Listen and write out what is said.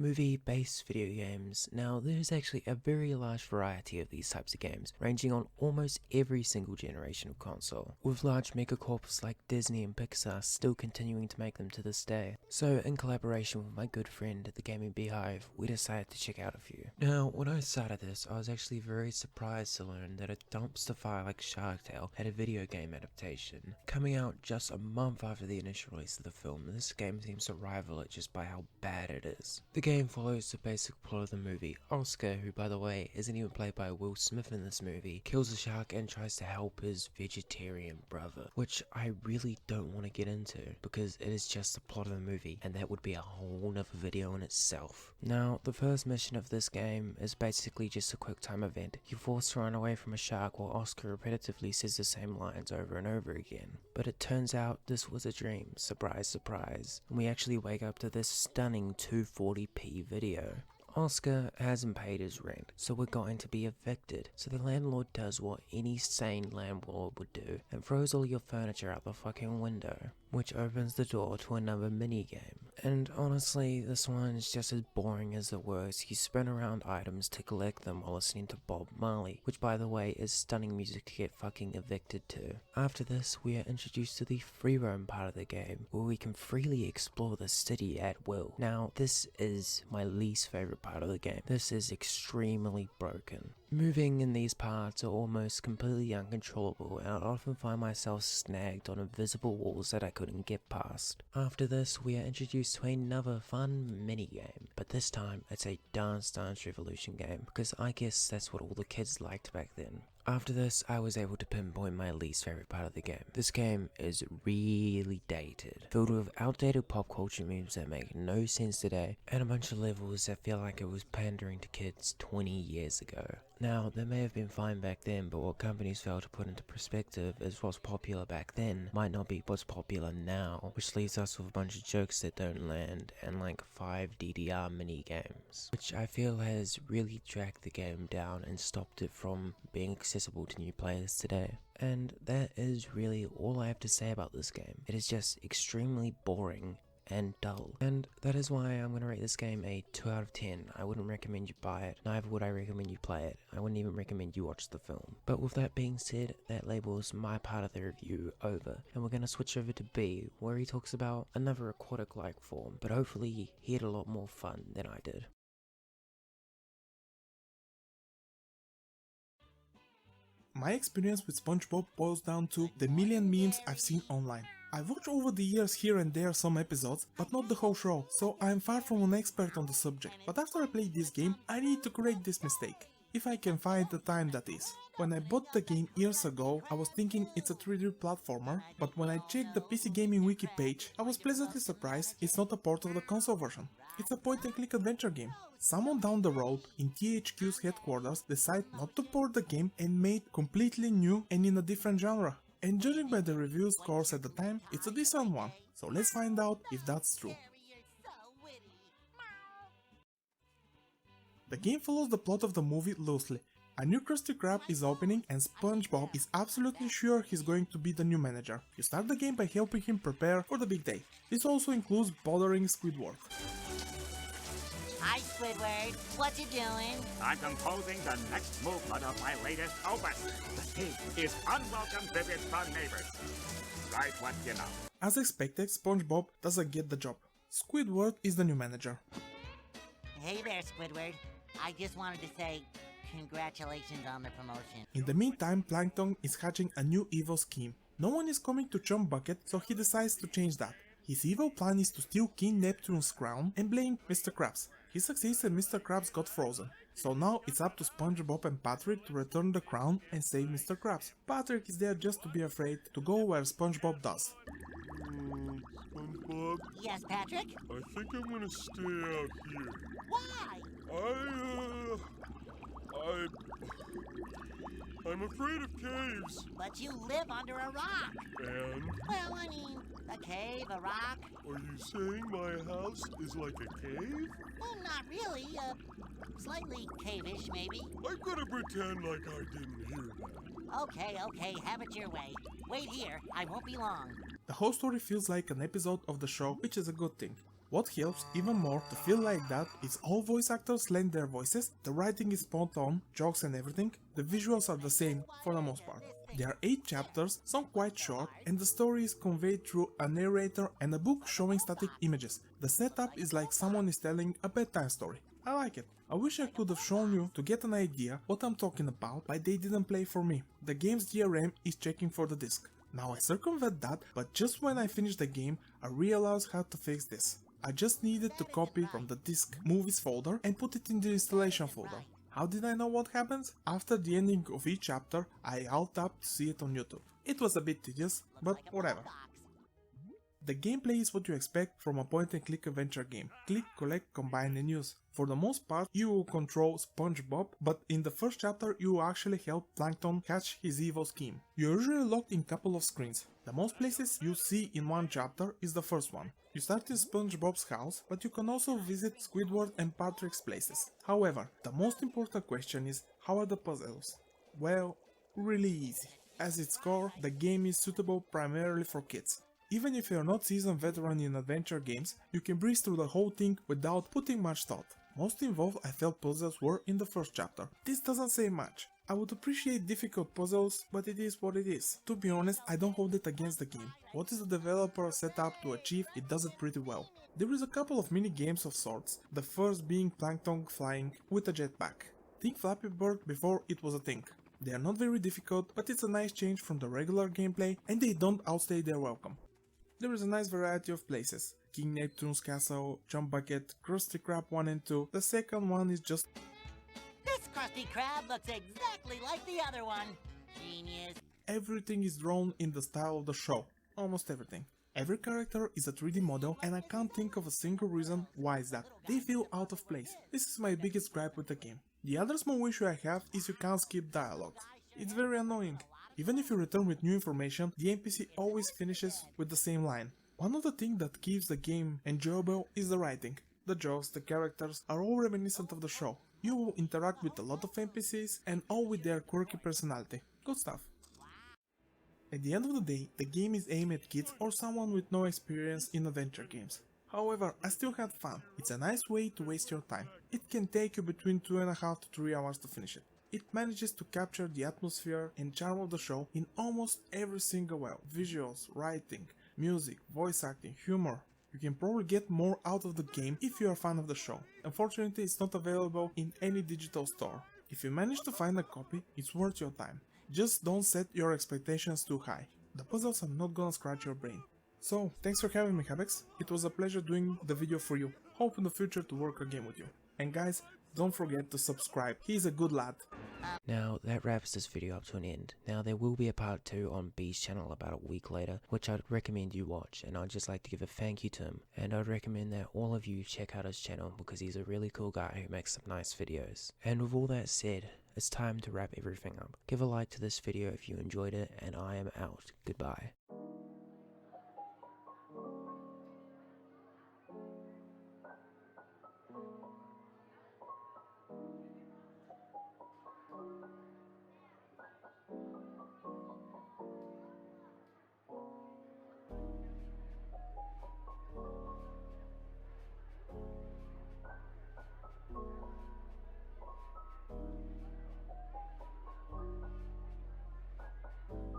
movie-based video games. Now, there's actually a very large variety of these types of games, ranging on almost every single generation of console, with large megacorps like Disney and Pixar still continuing to make them to this day. So, in collaboration with my good friend at the Gaming Beehive, we decided to check out a few. Now, when I started this, I was actually very surprised to learn that a dumpster fire like Shark Tale had a video game adaptation. Coming out just a month after the initial release of the film, this game seems to rival it just by how bad it is. The game follows the basic plot of the movie. Oscar, who by the way isn't even played by Will Smith in this movie, kills a shark and tries to help his vegetarian brother, which I really don't want to get into because it is just the plot of the movie and that would be a whole nother video in itself. Now, the first mission of this game is basically just a quick time event. You're forced to run away from a shark while Oscar repetitively says the same lines over and over again. But it turns out this was a dream, surprise surprise, and we actually wake up to this stunning 240p video. Oscar hasn't paid his rent, so we're going to be evicted. So the landlord does what any sane landlord would do and throws all your furniture out the fucking window, which opens the door to another minigame. And honestly, this one is just as boring as the worst. You spin around items to collect them while listening to Bob Marley, which by the way is stunning music to get fucking evicted to. After this, we are introduced to the free roam part of the game, where we can freely explore the city at will. Now, this is my least favorite part of the game. This is extremely broken. Moving in these parts are almost completely uncontrollable, and I'd often find myself snagged on invisible walls that I couldn't get past. After this, we are introduced to another fun minigame, but this time it's a Dance Dance Revolution game, because I guess that's what all the kids liked back then. After this, I was able to pinpoint my least favorite part of the game. This game is really dated, filled with outdated pop culture memes that make no sense today, and a bunch of levels that feel like it was pandering to kids 20 years ago. Now, they may have been fine back then, but what companies fail to put into perspective is what's popular back then might not be what's popular now, which leaves us with a bunch of jokes that don't land and like 5 DDR mini games, which I feel has really dragged the game down and stopped it from being accessible to new players today. And that is really all I have to say about this game. It is just extremely boring and dull. And that is why I'm going to rate this game a 2 out of 10. I wouldn't recommend you buy it, neither would I recommend you play it. I wouldn't even recommend you watch the film. But with that being said, that labels my part of the review over, and we're going to switch over to B, where he talks about another aquatic-like form, but hopefully he had a lot more fun than I did. My experience with SpongeBob boils down to the million memes I've seen online. I've watched over the years here and there some episodes, but not the whole show, so I'm far from an expert on the subject. But after I played this game, I need to correct this mistake. If I can find the time, that is. When I bought the game years ago, I was thinking it's a 3D platformer, but when I checked the PC Gaming Wiki page, I was pleasantly surprised it's not a port of the console version. It's a point-and-click adventure game. Someone down the road in THQ's headquarters decided not to port the game and made completely new and in a different genre. And judging by the review scores at the time, it's a decent one. So let's find out if that's true. The game follows the plot of the movie loosely. A new Krusty Krab is opening and SpongeBob is absolutely sure he's going to be the new manager. You start the game by helping him prepare for the big day. This also includes bothering Squidward. Hi Squidward, what you doing? I'm composing the next movement of my latest opus. The theme is Unwelcome Visits from Neighbors. Write what you know. As expected, SpongeBob doesn't get the job. Squidward is the new manager. Hey there Squidward, I just wanted to say congratulations on the promotion. In the meantime, Plankton is hatching a new evil scheme. No one is coming to Chum Bucket, so he decides to change that. His evil plan is to steal King Neptune's crown and blame Mr. Krabs. He succeeds and Mr. Krabs got frozen. So now it's up to SpongeBob and Patrick to return the crown and save Mr. Krabs. Patrick is there just to be afraid to go where SpongeBob does. SpongeBob? Yes, Patrick? I think I'm gonna stay out here. Why? I'm afraid of caves. But you live under a rock. And? Well, I mean, a cave, a rock. Are you saying my house is like a cave? Well, not really. Slightly cave-ish, maybe. I'm gonna pretend like I didn't hear that. Okay, have it your way. Wait here, I won't be long. The whole story feels like an episode of the show, which is a good thing. What helps even more to feel like that is all voice actors lend their voices, the writing is spot on, jokes and everything, the visuals are the same for the most part. There are 8 chapters, some quite short, and the story is conveyed through a narrator and a book showing static images. The setup is like someone is telling a bedtime story. I like it. I wish I could have shown you to get an idea what I'm talking about, but they didn't play for me. The game's DRM is checking for the disk. Now I circumvent that, but just when I finish the game, I realized how to fix this. I just needed to copy from the disk movies folder and put it in the installation folder. How did I know what happens? After the ending of each chapter, I alt-tapped to see it on YouTube. It was a bit tedious, but whatever. The gameplay is what you expect from a point-and-click adventure game. Click, collect, combine and use. For the most part, you will control SpongeBob, but in the first chapter you will actually help Plankton catch his evil scheme. You're usually locked in a couple of screens. The most places you see in one chapter is the first one. You start in SpongeBob's house, but you can also visit Squidward and Patrick's places. However, the most important question is, how are the puzzles? Well, really easy. As its core, the game is suitable primarily for kids. Even if you're not seasoned veteran in adventure games, you can breeze through the whole thing without putting much thought. Most involved I felt puzzles were in the first chapter. This doesn't say much. I would appreciate difficult puzzles, but it is what it is. To be honest, I don't hold it against the game. What is the developer set up to achieve, it does it pretty well. There is a couple of mini games of sorts, the first being Plankton flying with a jetpack. Think Flappy Bird before it was a thing. They are not very difficult, but it's a nice change from the regular gameplay and they don't outstay their welcome. There is a nice variety of places. King Neptune's castle, Jump Bucket, Krusty Krab 1 and 2. The second one is just... This Krusty Krab looks exactly like the other one. Genius. Everything is drawn in the style of the show. Almost everything. Every character is a 3D model and I can't think of a single reason why is that. They feel out of place. This is my biggest gripe with the game. The other small issue I have is you can't skip dialogue. It's very annoying. Even if you return with new information, the NPC always finishes with the same line. One of the things that keeps the game enjoyable is the writing. The jokes, the characters are all reminiscent of the show. You will interact with a lot of NPCs and all with their quirky personality. Good stuff. At the end of the day, the game is aimed at kids or someone with no experience in adventure games. However, I still had fun. It's a nice way to waste your time. It can take you between 2.5 to 3 hours to finish it. It manages to capture the atmosphere and charm of the show in almost every single way. Visuals, writing, music, voice acting, humor. You can probably get more out of the game if you are a fan of the show. Unfortunately, it's not available in any digital store. If you manage to find a copy, it's worth your time. Just don't set your expectations too high. The puzzles are not gonna scratch your brain. So, thanks for having me, Habex. It was a pleasure doing the video for you. Hope in the future to work again with you. And guys, don't forget to subscribe. He's a good lad. Now, that wraps this video up to an end. Now, there will be a part 2 on B's channel about a week later, which I'd recommend you watch, and I'd just like to give a thank you to him. And I'd recommend that all of you check out his channel, because he's a really cool guy who makes some nice videos. And with all that said, it's time to wrap everything up. Give a like to this video if you enjoyed it, and I am out. Goodbye.